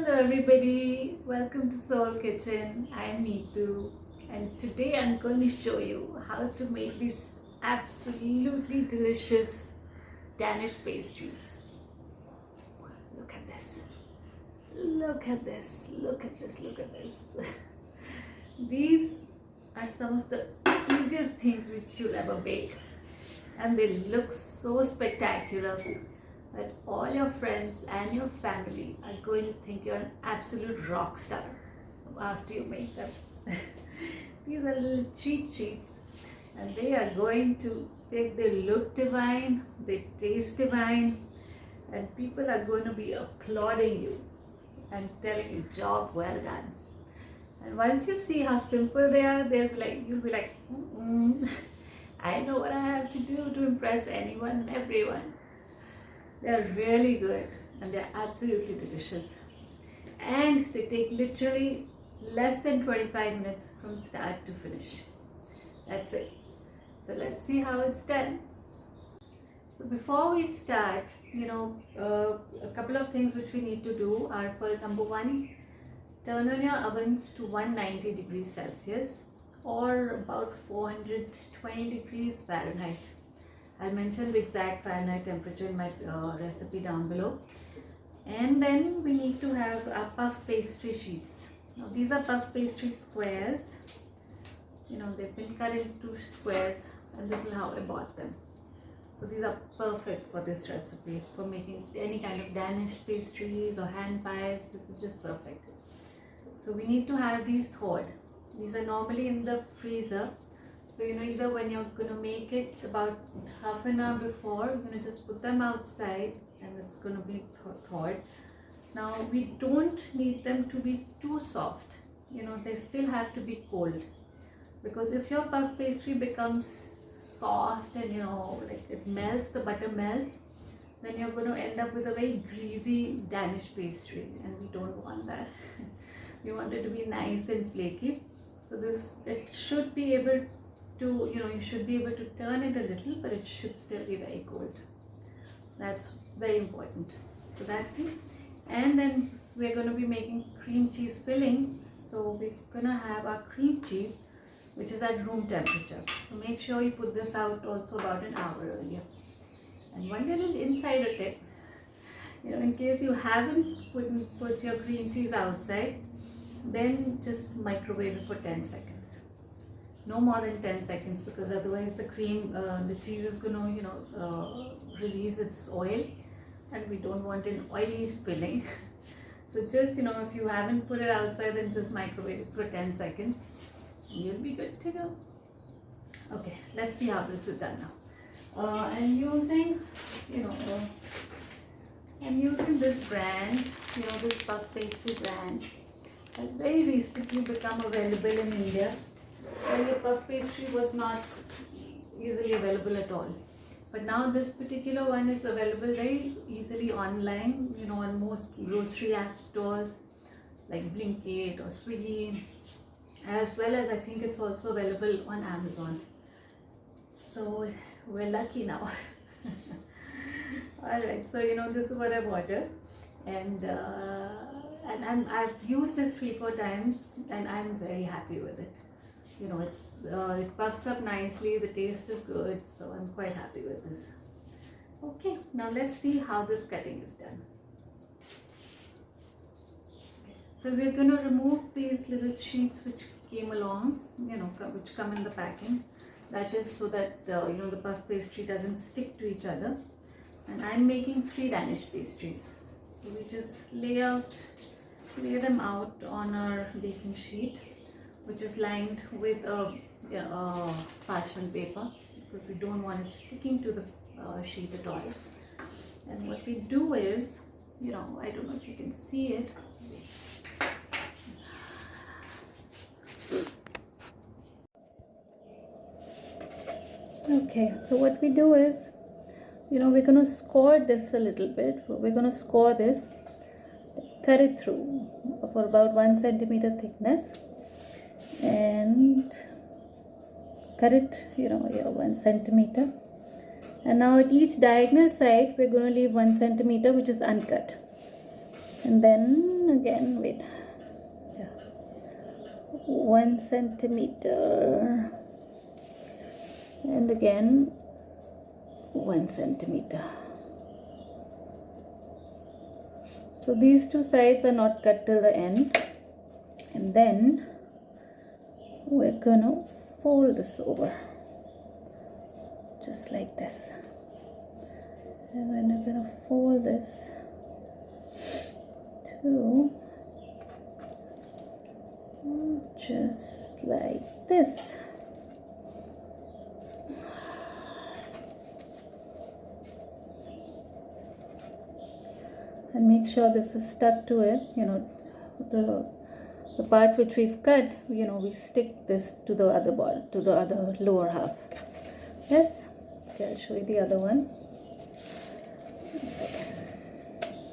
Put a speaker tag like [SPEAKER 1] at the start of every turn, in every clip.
[SPEAKER 1] Hello everybody, welcome to Soul Kitchen. I'm Neetu and today I'm going to show you how to make these absolutely delicious Danish pastries. Look at this, look at this, look at this, look at this. These are some of the easiest things which you'll ever bake and they look so spectacular that all your friends and your family are going to think you're an absolute rock star after you make them. These are little cheat sheets and they look divine, they taste divine, and people are going to be applauding you and telling you job well done. And once you see how simple they are, you'll be like, I know what I have to do to impress anyone and everyone. They're really good and they're absolutely delicious. And they take literally less than 25 minutes from start to finish. That's it. So let's see how it's done. So before we start, a couple of things which we need to do are, for number one, turn on your ovens to 190 degrees Celsius or about 420 degrees Fahrenheit. I'll mention the exact Fahrenheit temperature in my recipe down below. And then we need to have our puff pastry sheets. Now these are puff pastry squares. They've been cut into squares and this is how I bought them. So these are perfect for this recipe, for making any kind of Danish pastries or hand pies. This is just perfect. So we need to have these thawed. These are normally in the freezer. So either when you're going to make it about half an hour before, you're going to just put them outside and it's going to be thawed. Now we don't need them to be too soft. They still have to be cold, because if your puff pastry becomes soft and like it melts, the butter melts, then you're going to end up with a very greasy Danish pastry, and we don't want that. We want it to be nice and flaky. So it should be able to, you should be able to turn it a little, but it should still be very cold. That's very important. So that thing. And then we're going to be making cream cheese filling. So we're going to have our cream cheese, which is at room temperature. So make sure you put this out also about an hour earlier. And one little insider tip, in case you haven't put your cream cheese outside, then just microwave it for 10 seconds. No more than 10 seconds, because otherwise the cheese is going to, release its oil, and we don't want an oily filling. So just, if you haven't put it outside, then just microwave it for 10 seconds. And you'll be good to go. Okay, let's see how this is done now. I'm using this brand, this puff pastry brand. Has very recently become available in India. Earlier puff pastry was not easily available at all, but now this particular one is available very easily online, on most grocery app stores like Blinkit or Swiggy, as well as I think it's also available on Amazon. So we're lucky now. Alright, so this is what I've ordered, and I've used this 3-4 times and I'm very happy with it. It puffs up nicely, the taste is good, so I'm quite happy with this. Okay, now let's see how this cutting is done. So we're going to remove these little sheets which came along, which come in the packing. That is so that the puff pastry doesn't stick to each other. And I'm making 3 Danish pastries. So we just lay them out on our baking sheet, which is lined with parchment paper, because we don't want it sticking to the sheet at all. And what we do is, I don't know if you can see it. Okay, so what we do is, we're going to score this a little bit. We're going to score this, cut it through for about 1 centimeter thickness, and cut it 1 centimeter, and now at each diagonal side we're going to leave 1 centimeter which is uncut. And then again, wait, yeah, 1 centimeter, and again 1 centimeter. So these two sides are not cut till the end, and then we're gonna fold this over just like this, and then we're gonna fold this to just like this. And make sure this is stuck to it, the part which we've cut, we stick this to the other ball, to the other lower half. Yes. Okay, I'll show you the other one. 1 second.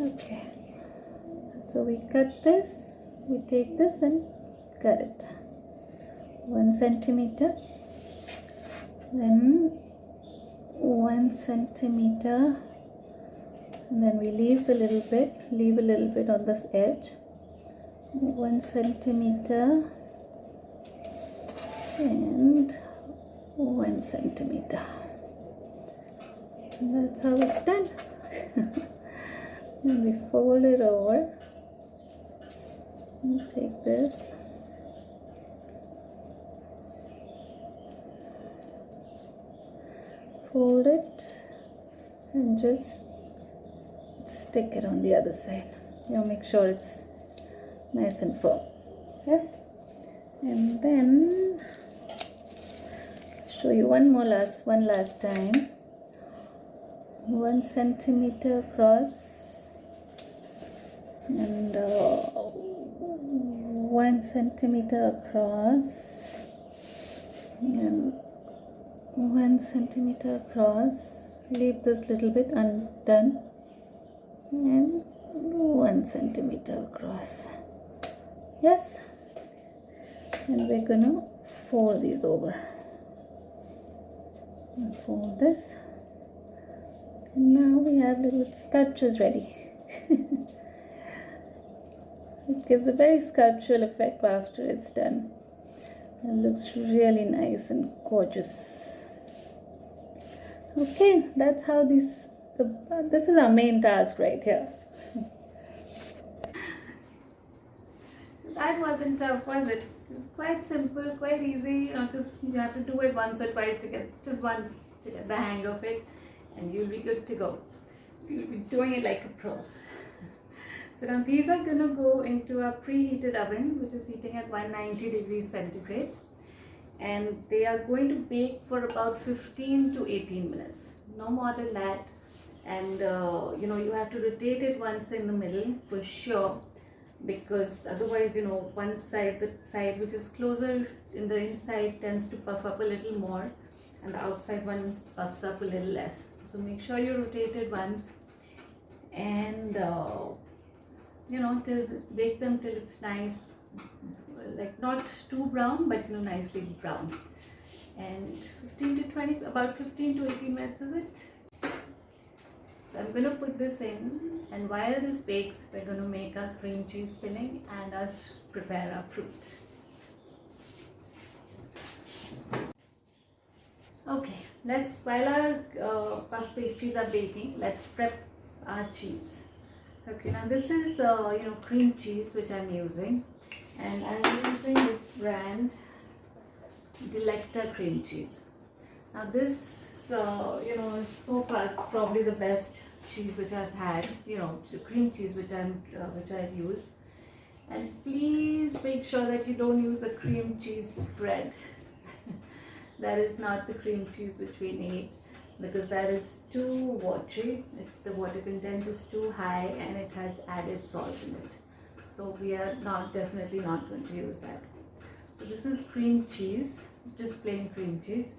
[SPEAKER 1] Okay, so we cut this, we take this and cut it 1 centimeter, then 1 centimeter, and then we leave a little bit on this edge, 1 centimeter and 1 centimeter. And that's how it's done. Then we fold it over and take this, fold it, and just stick it on the other side. Make sure it's nice and firm. Okay, and then show you one last time. 1 centimeter across and 1 centimeter across and 1 centimeter across. Leave this little bit undone, and 1 centimeter across. Yes, and we're gonna fold these over and fold this, and now we have little sculptures ready. It gives a very sculptural effect after it's done. It looks really nice and gorgeous. Okay, that's how this is our main task right here. So that wasn't tough, was it? It was quite simple, quite easy. Just you have to do it once or twice to get the hang of it, and you'll be good to go. You'll be doing it like a pro. So now these are going to go into a preheated oven, which is heating at 190 degrees centigrade, and they are going to bake for about 15 to 18 minutes, no more than that. And you have to rotate it once in the middle for sure, because otherwise one side, the side which is closer in the inside, tends to puff up a little more, and the outside one puffs up a little less. So make sure you rotate it once, and bake them till it's nice, like not too brown, but nicely brown. And about 15 to 18 minutes is it. So I'm going to put this in, and while this bakes, we're going to make our cream cheese filling and prepare our fruit. Okay, while our puff pastries are baking, let's prep our cheese. Okay, now this is cream cheese which I'm using, and I'm using this brand Delecta cream cheese. Now this is so far probably the best cheese which I've had, the cream cheese which I've used. And please make sure that you don't use a cream cheese spread. That is not the cream cheese which we need, because that is too watery. The water content is too high, and it has added salt in it. So we are definitely not going to use that. So this is cream cheese, just plain cream cheese.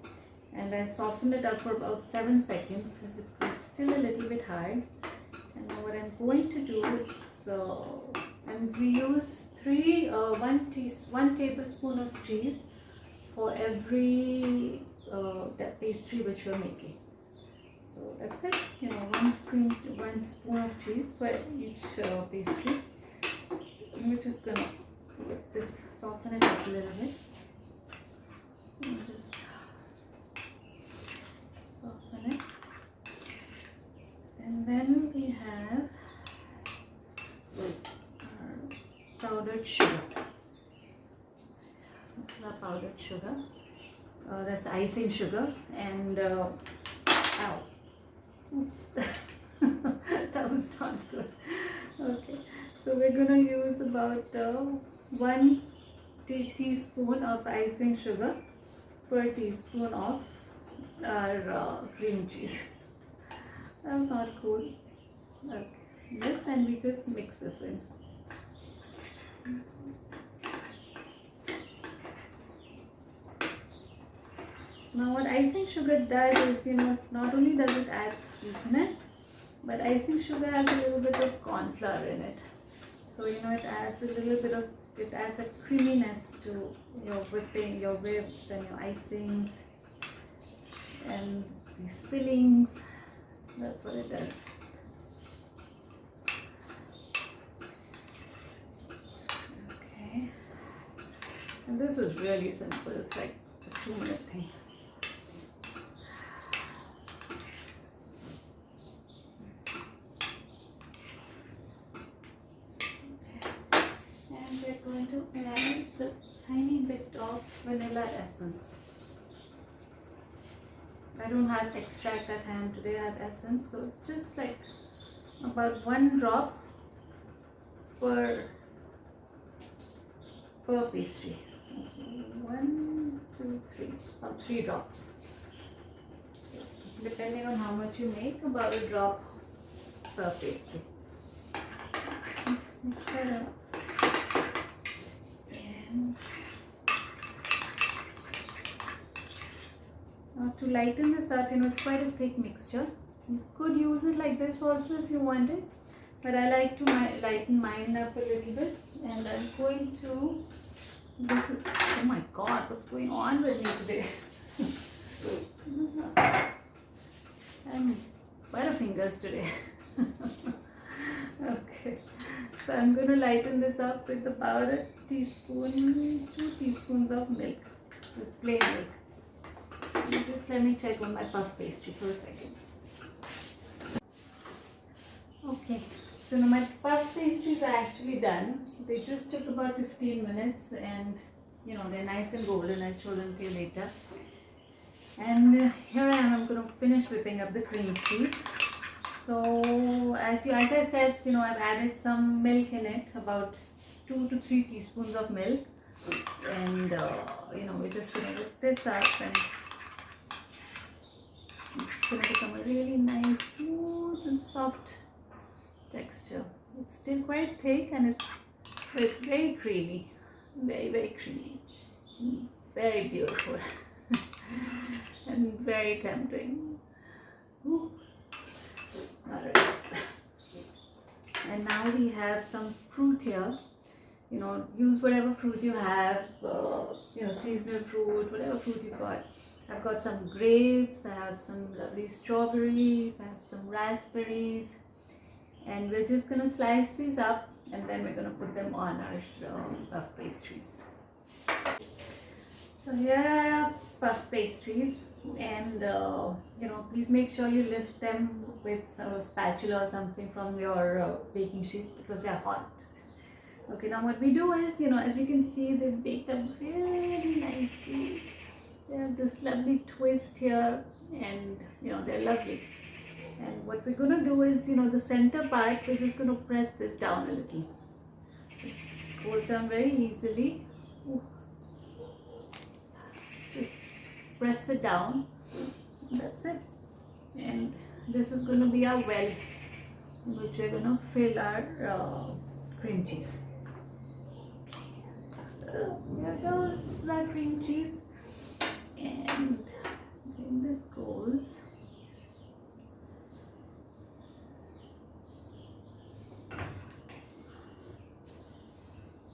[SPEAKER 1] And I softened it up for about 7 seconds because it was still a little bit hard. And now what I'm going to do is, and we use 1 tablespoon of cheese for every pastry which we're making. So that's it. One spoon of cheese for each pastry. We're just gonna let this soften it up a little bit. And just soften it. And then we have our powdered sugar. This is our powdered sugar. That's icing sugar. And ow, oops, that was not good. Okay, so we're gonna use about 1 teaspoon of icing sugar per teaspoon of our cream cheese. That was not cool. Okay, yes, and we just mix this in. Now what icing sugar does is, not only does it add sweetness, but icing sugar has a little bit of corn flour in it. So, it adds a creaminess to your whipping, your whips and your icings and these fillings. That's what it does. Okay. And this is really simple. It's like a 2-minute thing. We're going to add a tiny bit of vanilla essence. I don't have extract at hand today, I have essence, so it's just like about 1 drop per pastry. 1, 2, 3, about 3 drops. So depending on how much you make, about a drop per pastry. Just mix that up. To lighten this up, it's quite a thick mixture. You could use it like this also if you wanted, but I like to lighten mine up a little bit. And I'm going to, oh my god, what's going on with me today? I'm butterfingers today. Okay, so I'm going to lighten this up with about a teaspoon, 2 teaspoons of milk, just plain milk. Just let me check on my puff pastry for a second. Okay, so now my puff pastries are actually done. They just took about 15 minutes and they're nice and golden. I'll show them to you later. And here I am, I'm going to finish whipping up the cream cheese. So as I said, I've added some milk in it, about 2 to 3 teaspoons of milk. And we're just going to whip this up, and it's going to become a really nice, smooth and soft texture. It's still quite thick and it's very creamy, very, very creamy, very beautiful and very tempting. Ooh. All right. And now we have some fruit here. Use whatever fruit you have, seasonal fruit, whatever fruit you got. I've got some grapes, I have some lovely strawberries, I have some raspberries, and we're just going to slice these up and then we're going to put them on our puff pastries. So here are our puff pastries, and please make sure you lift them with a spatula or something from your baking sheet because they're hot. Okay, now what we do is, as you can see, they've baked up really nicely. They have this lovely twist here, and they're lovely. And what we're going to do is, the center part, we're just going to press this down a little. It goes down very easily. Ooh. Just press it down. That's it. And this is going to be our well in which we're going to fill our cream cheese. Okay. Here goes. This is our cream cheese. And then this goes.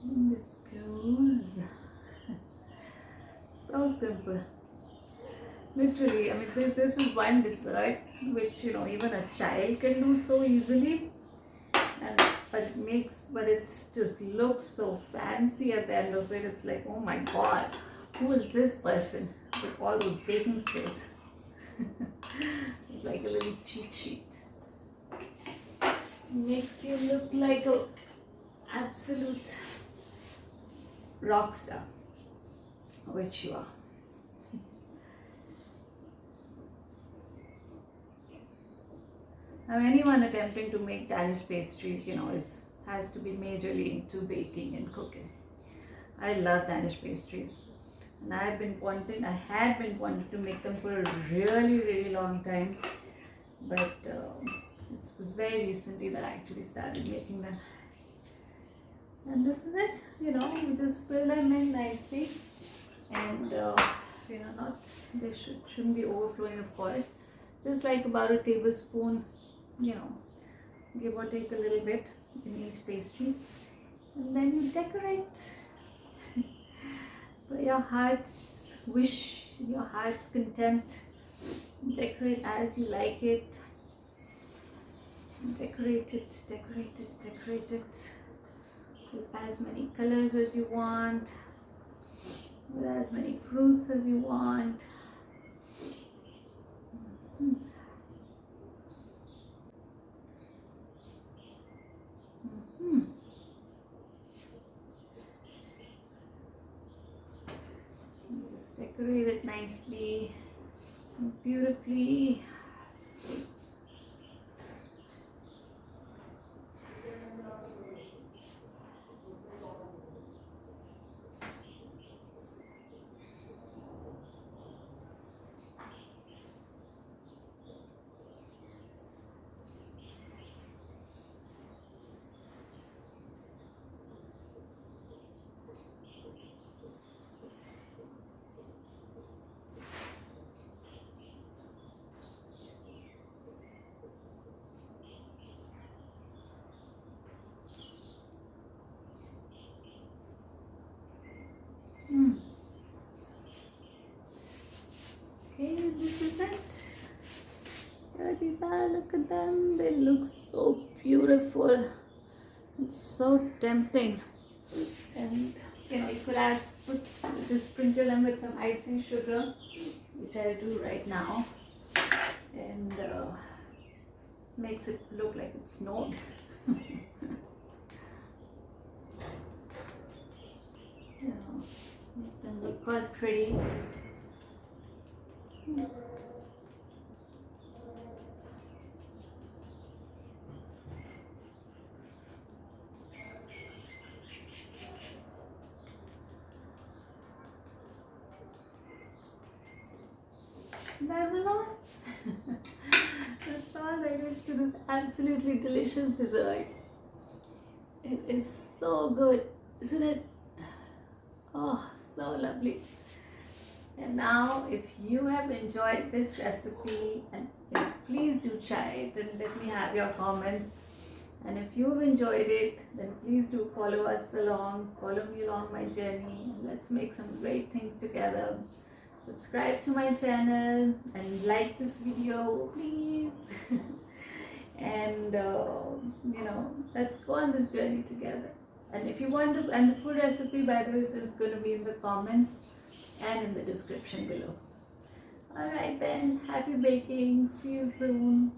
[SPEAKER 1] And this goes. So simple. Literally, I mean, this is one dessert which even a child can do so easily, and but it just looks so fancy at the end of it. It's like, oh my god, who is this person with all those baking skills? It's like a little cheat sheet. Makes you look like a absolute rock star, which you are. Now, anyone attempting to make Danish pastries, has to be majorly into baking and cooking. I love Danish pastries, and I had been wanting to make them for a really, really long time, but it was very recently that I actually started making them. And this is it. You just fill them in nicely, and not they shouldn't be overflowing, of course. Just like about a tablespoon, give or take a little bit in each pastry, and then you decorate for your heart's wish, your heart's content. Decorate as you like it. Decorate it with as many colors as you want, with as many fruits as you want. Just decorate it nicely and beautifully. Okay, this is it. Here these are, look at them. They look so beautiful. It's so tempting. And you could just sprinkle them with some icing sugar, which I'll do right now. And makes it look like it snowed. Make them look all pretty. That was all. That's all there is to this absolutely delicious dessert. It is so good, isn't it? Oh, so lovely. And now, if you have enjoyed this recipe, and please do try it and let me have your comments. And if you've enjoyed it, then please do follow me along my journey. Let's make some great things together. Subscribe to my channel and like this video, please. And let's go on this journey together. And if you want the full recipe, by the way, is going to be in the comments and in the description below. Alright then, happy baking. See you soon.